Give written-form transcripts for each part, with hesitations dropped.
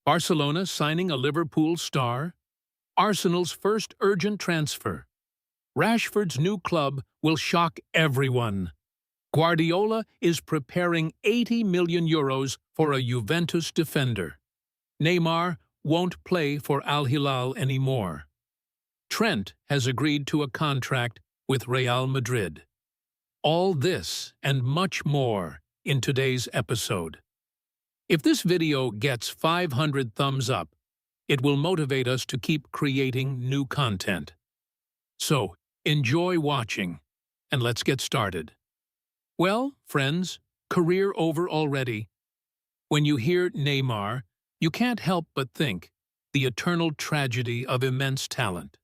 Barcelona signing a Liverpool star? Arsenal's first urgent transfer. Rashford's new club will shock everyone. Guardiola is preparing €80 million for a Juventus defender. Neymar won't play for Al-Hilal anymore. Trent has agreed to a contract with Real Madrid. All this and much more in today's episode. If this video gets 500 thumbs up, it will motivate us to keep creating new content. So, enjoy watching, and let's get started. Well, friends, career over already. When you hear Neymar, you can't help but think the eternal tragedy of immense talent.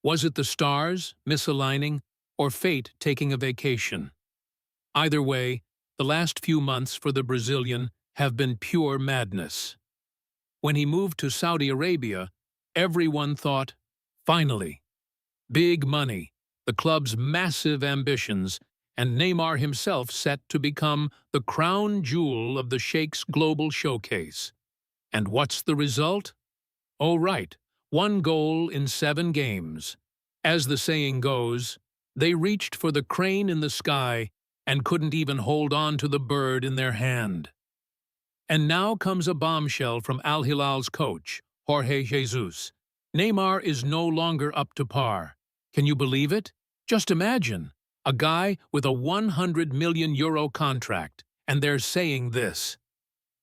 Was it the stars misaligning or fate taking a vacation? Either way, the last few months for the Brazilian have been pure madness. When he moved to Saudi Arabia, everyone thought, finally. Big money, the club's massive ambitions, and Neymar himself set to become the crown jewel of the Sheikh's global showcase. And what's the result? Oh right, 1 goal in 7 games. As the saying goes, they reached for the crane in the sky and couldn't even hold on to the bird in their hand. And now comes a bombshell from Al-Hilal's coach, Jorge Jesus. Neymar is no longer up to par. Can you believe it? Just imagine, a guy with a €100 million contract, and they're saying this.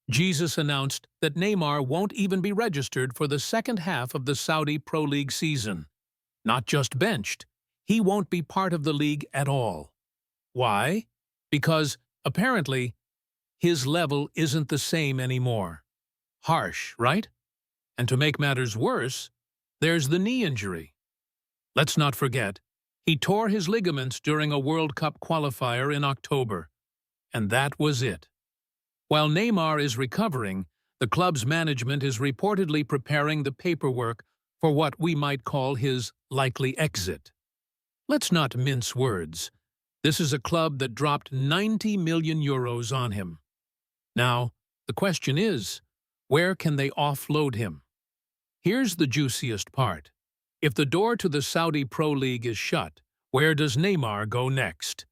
Jesus announced that Neymar won't even be registered for the second half of the Saudi Pro League season. Not just benched, he won't be part of the league at all. Why? Because, apparently, his level isn't the same anymore. Harsh, right? And to make matters worse, there's the knee injury. Let's not forget, he tore his ligaments during a World Cup qualifier in October. And that was it. While Neymar is recovering, the club's management is reportedly preparing the paperwork for what we might call his likely exit. Let's not mince words. This is a club that dropped €90 million on him. Now, the question is, where can they offload him? Here's the juiciest part. If the door to the Saudi Pro League is shut, where does Neymar go next?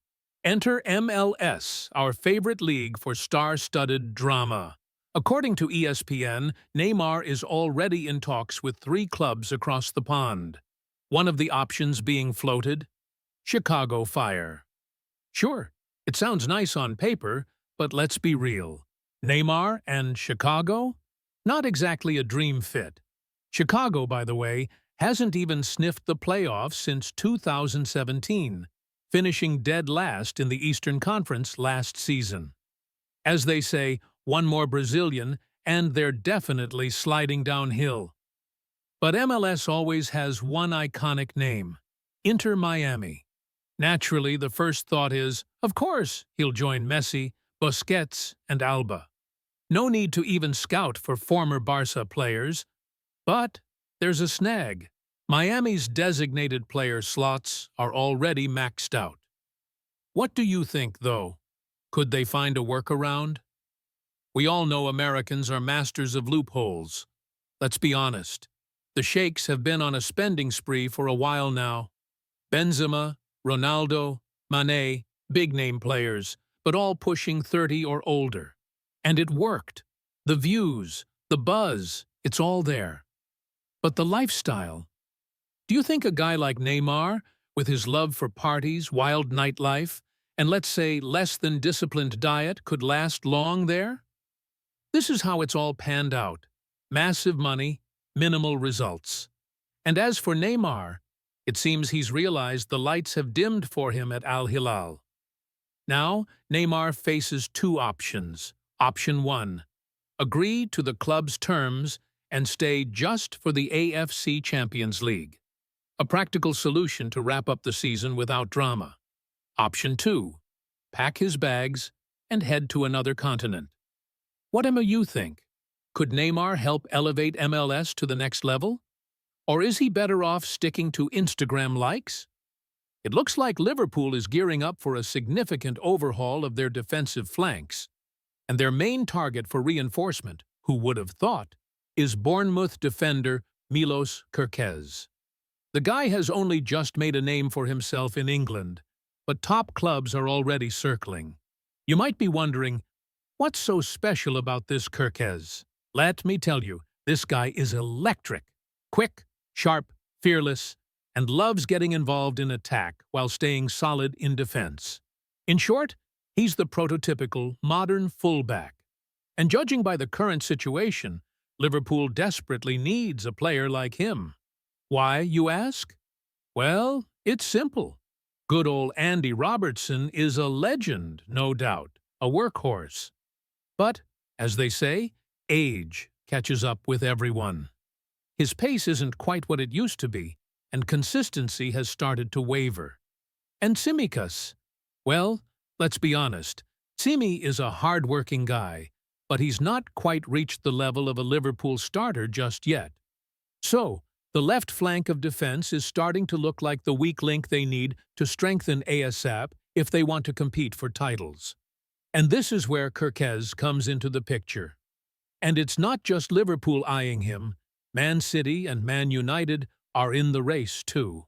Enter MLS, our favorite league for star-studded drama. According to ESPN, Neymar is already in talks with 3 clubs across the pond. One of the options being floated? Chicago Fire. Sure, it sounds nice on paper, but let's be real. Neymar and Chicago? Not exactly a dream fit. Chicago, by the way, hasn't even sniffed the playoffs since 2017, finishing dead last in the Eastern Conference last season. As they say, one more Brazilian, and they're definitely sliding downhill. But MLS always has one iconic name, Inter Miami. Naturally, the first thought is, of course, he'll join Messi, Busquets, and Alba. No need to even scout for former Barça players. But there's a snag. Miami's designated player slots are already maxed out. What do you think, though? Could they find a workaround? We all know Americans are masters of loopholes. Let's be honest. The Sheikhs have been on a spending spree for a while now. Benzema, Ronaldo, Mané, big-name players, but all pushing 30 or older. And it worked. The views, the buzz, it's all there. But the lifestyle? Do you think a guy like Neymar, with his love for parties, wild nightlife, and let's say less than disciplined diet, could last long there? This is how it's all panned out. Massive money, minimal results. And as for Neymar, it seems he's realized the lights have dimmed for him at Al-Hilal. Now, Neymar faces 2 options. Option 1. Agree to the club's terms and stay just for the AFC Champions League. A practical solution to wrap up the season without drama. Option 2. Pack his bags and head to another continent. What do you think? Could Neymar help elevate MLS to the next level? Or is he better off sticking to Instagram likes? It looks like Liverpool is gearing up for a significant overhaul of their defensive flanks. And their main target for reinforcement, who would have thought, is Bournemouth defender Milos Gyökeres. The guy has only just made a name for himself in England, but top clubs are already circling. You might be wondering, what's so special about this Gyökeres? Let me tell you, this guy is electric. Quick, sharp, fearless, and loves getting involved in attack while staying solid in defense. In short, he's the prototypical modern fullback. And judging by the current situation, Liverpool desperately needs a player like him. Why, you ask? Well, it's simple. Good old Andy Robertson is a legend, no doubt, a workhorse. But, as they say, age catches up with everyone. His pace isn't quite what it used to be, and consistency has started to waver. And Tsimikas? Well, let's be honest, Tsimi is a hard-working guy, but he's not quite reached the level of a Liverpool starter just yet. So, the left flank of defense is starting to look like the weak link they need to strengthen ASAP if they want to compete for titles. And this is where Gyökeres comes into the picture. And it's not just Liverpool eyeing him. Man City and Man United are in the race too.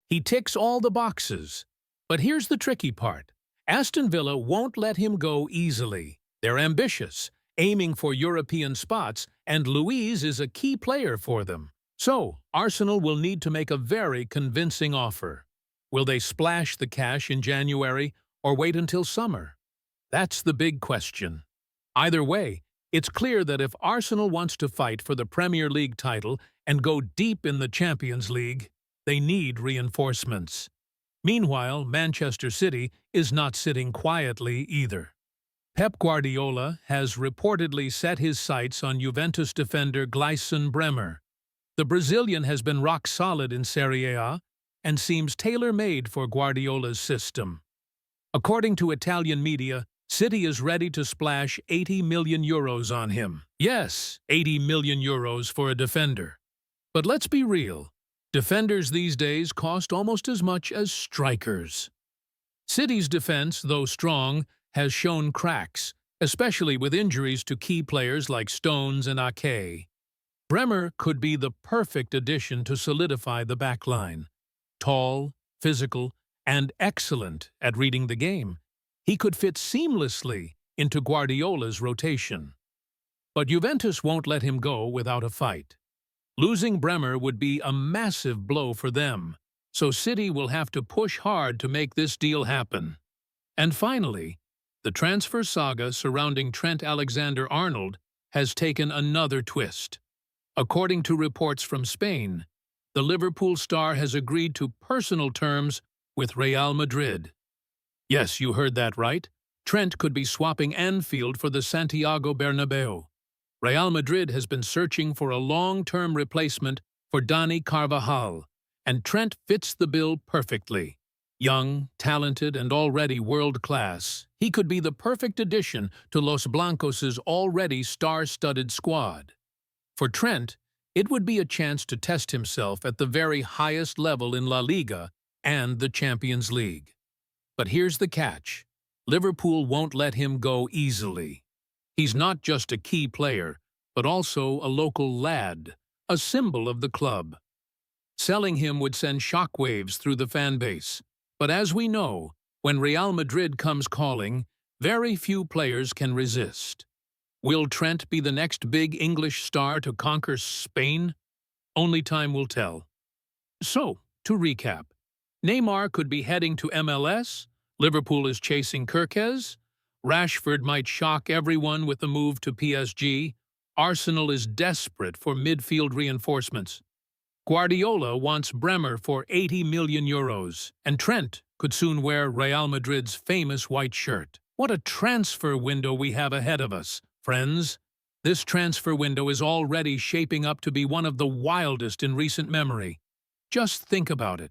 He ticks all the boxes. But here's the tricky part. Aston Villa won't let him go easily. They're ambitious, aiming for European spots, and Luiz is a key player for them. So, Arsenal will need to make a very convincing offer. Will they splash the cash in January or wait until summer? That's the big question. Either way, it's clear that if Arsenal wants to fight for the Premier League title and go deep in the Champions League, they need reinforcements. Meanwhile, Manchester City is not sitting quietly either. Pep Guardiola has reportedly set his sights on Juventus defender Gleison Bremer. The Brazilian has been rock solid in Serie A and seems tailor-made for Guardiola's system. According to Italian media, City is ready to splash €80 million on him. Yes, €80 million for a defender. But let's be real. Defenders these days cost almost as much as strikers. City's defense, though strong, has shown cracks, especially with injuries to key players like Stones and Ake. Bremer could be the perfect addition to solidify the backline. Tall, physical, and excellent at reading the game, he could fit seamlessly into Guardiola's rotation. But Juventus won't let him go without a fight. Losing Bremer would be a massive blow for them, so City will have to push hard to make this deal happen. And finally, the transfer saga surrounding Trent Alexander-Arnold has taken another twist. According to reports from Spain, the Liverpool star has agreed to personal terms with Real Madrid. Yes, you heard that right. Trent could be swapping Anfield for the Santiago Bernabeu. Real Madrid has been searching for a long-term replacement for Dani Carvajal, and Trent fits the bill perfectly. Young, talented, and already world-class, he could be the perfect addition to Los Blancos' already star-studded squad. For Trent, it would be a chance to test himself at the very highest level in La Liga and the Champions League. But here's the catch. Liverpool won't let him go easily. He's not just a key player, but also a local lad, a symbol of the club. Selling him would send shockwaves through the fan base. But as we know, when Real Madrid comes calling, very few players can resist. Will Trent be the next big English star to conquer Spain? Only time will tell. So, to recap, Neymar could be heading to MLS, Liverpool is chasing Gyökeres, Rashford might shock everyone with the move to PSG, Arsenal is desperate for midfield reinforcements. Guardiola wants Bremer for €80 million, and Trent could soon wear Real Madrid's famous white shirt. What a transfer window we have ahead of us, friends. This transfer window is already shaping up to be one of the wildest in recent memory. Just think about it.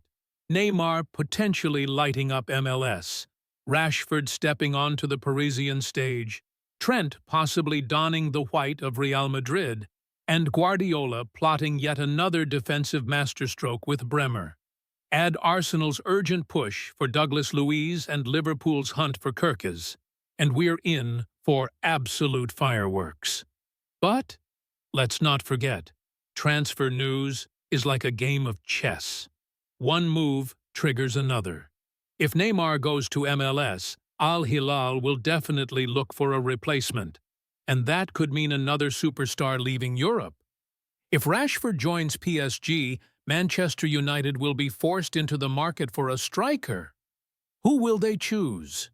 Neymar potentially lighting up MLS, Rashford stepping onto the Parisian stage, Trent possibly donning the white of Real Madrid, and Guardiola plotting yet another defensive masterstroke with Bremer. Add Arsenal's urgent push for Douglas Luiz and Liverpool's hunt for Gyökeres, and we're in for absolute fireworks. But let's not forget, transfer news is like a game of chess. One move triggers another. If Neymar goes to MLS, Al-Hilal will definitely look for a replacement, and that could mean another superstar leaving Europe. If Rashford joins PSG, Manchester United will be forced into the market for a striker. Who will they choose?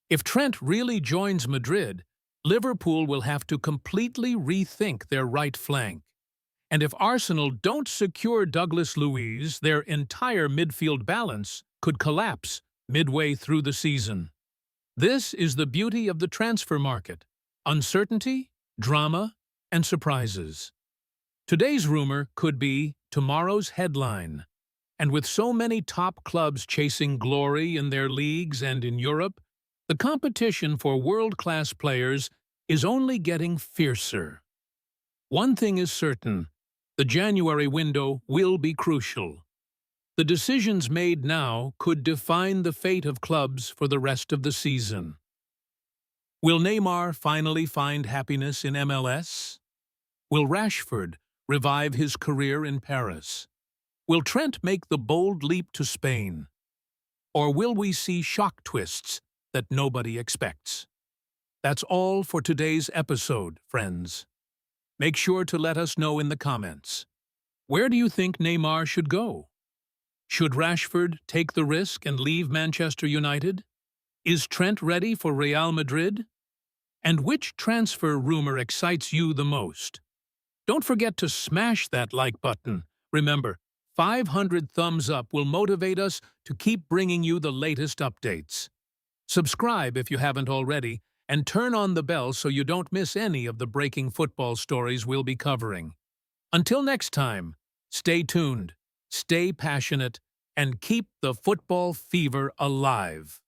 If Trent really joins Madrid, Liverpool will have to completely rethink their right flank. And if Arsenal don't secure Douglas Luiz, their entire midfield balance could collapse midway through the season. This is the beauty of the transfer market: uncertainty, drama, and surprises. Today's rumor could be tomorrow's headline. And with so many top clubs chasing glory in their leagues and in Europe, the competition for world-class players is only getting fiercer. One thing is certain: the January window will be crucial. The decisions made now could define the fate of clubs for the rest of the season. Will Neymar finally find happiness in MLS? Will Rashford revive his career in Paris? Will Trent make the bold leap to Spain? Or will we see shock twists that nobody expects? That's all for today's episode, friends. Make sure to let us know in the comments. Where do you think Neymar should go? Should Rashford take the risk and leave Manchester United? Is Trent ready for Real Madrid? And which transfer rumor excites you the most? Don't forget to smash that like button. Remember, 500 thumbs up will motivate us to keep bringing you the latest updates. Subscribe if you haven't already, and turn on the bell so you don't miss any of the breaking football stories we'll be covering. Until next time, stay tuned, stay passionate, and keep the football fever alive.